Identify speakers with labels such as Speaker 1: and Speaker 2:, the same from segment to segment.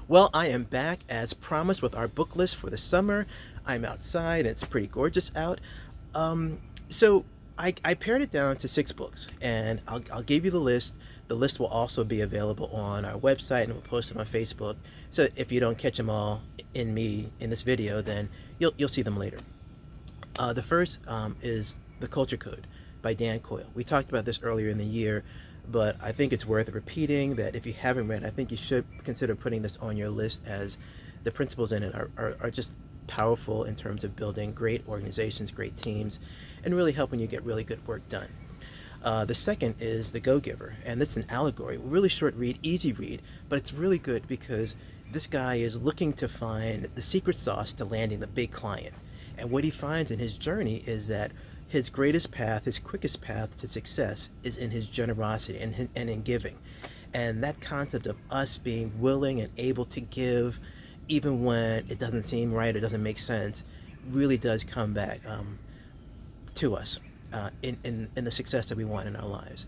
Speaker 1: Well, I am back as promised with our book list for the summer. I'm outside, it's pretty gorgeous out. Um, so I pared it down to 6 books, and I'll give you the list. The list will also be available on our website, and we'll post it on Facebook. So if you don't catch them all in this video, then you'll see them later. The first is The Culture Code by Dan Coyle. We talked about this earlier in the year, but I think it's worth repeating that if you haven't read, I think you should consider putting this on your list, as the principles in it are just powerful in terms of building great organizations, great teams, and really helping you get really good work done. The second is The Go-Giver, and this is an allegory. Really short read, easy read, but it's really good because this guy is looking to find the secret sauce to landing the big client. And what he finds in his journey is that his greatest path, his quickest path to success is in his generosity and in giving. And that concept of us being willing and able to give even when it doesn't seem right or doesn't make sense really does come back to us in the success that we want in our lives.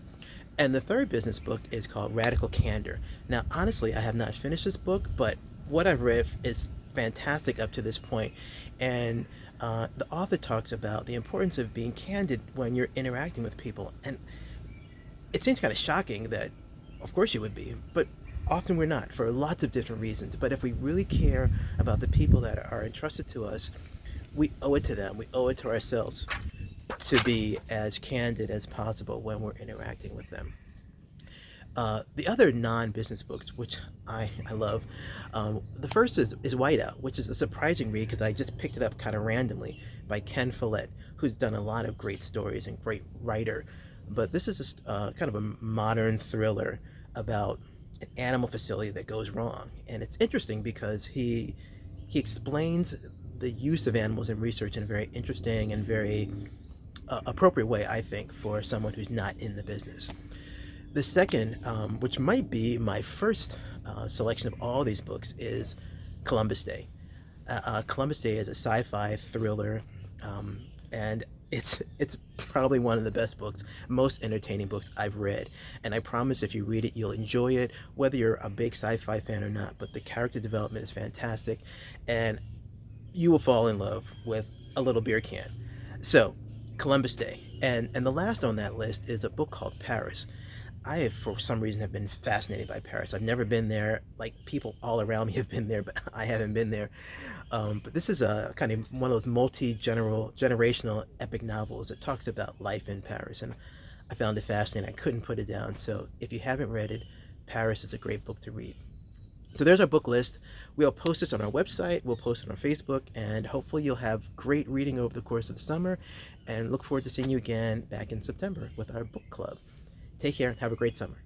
Speaker 1: And the third business book is called Radical Candor. Now, honestly, I have not finished this book, but what I've read is fantastic up to this point. And the author talks about the importance of being candid when you're interacting with people. And it seems kind of shocking that, of course, you would be, but often we're not for lots of different reasons. But if we really care about the people that are entrusted to us, we owe it to them. We owe it to ourselves to be as candid as possible when we're interacting with them. The other non-business books, which I love, the first is Whiteout, which is a surprising read because I just picked it up kind of randomly, by Ken Follett, who's done a lot of great stories and great writer. But this is kind of a modern thriller about an animal facility that goes wrong. And it's interesting because he explains the use of animals in research in a very interesting and very appropriate way, I think, for someone who's not in the business. The second, which might be my first selection of all these books, is Columbus Day. Columbus Day is a sci-fi thriller, and it's probably one of the best books, most entertaining books I've read. And I promise if you read it, you'll enjoy it, whether you're a big sci-fi fan or not. But the character development is fantastic, and you will fall in love with a little beer can. So, Columbus Day. And the last on that list is a book called Paris. I have, for some reason, have been fascinated by Paris. I've never been there. Like, people all around me have been there, but I haven't been there. But this is a kind of one of those generational epic novels that talks about life in Paris, and I found it fascinating. I couldn't put it down. So if you haven't read it, Paris is a great book to read. So there's our book list. We'll post this on our website, we'll post it on Facebook, and hopefully you'll have great reading over the course of the summer, and look forward to seeing you again back in September with our book club. Take care and have a great summer.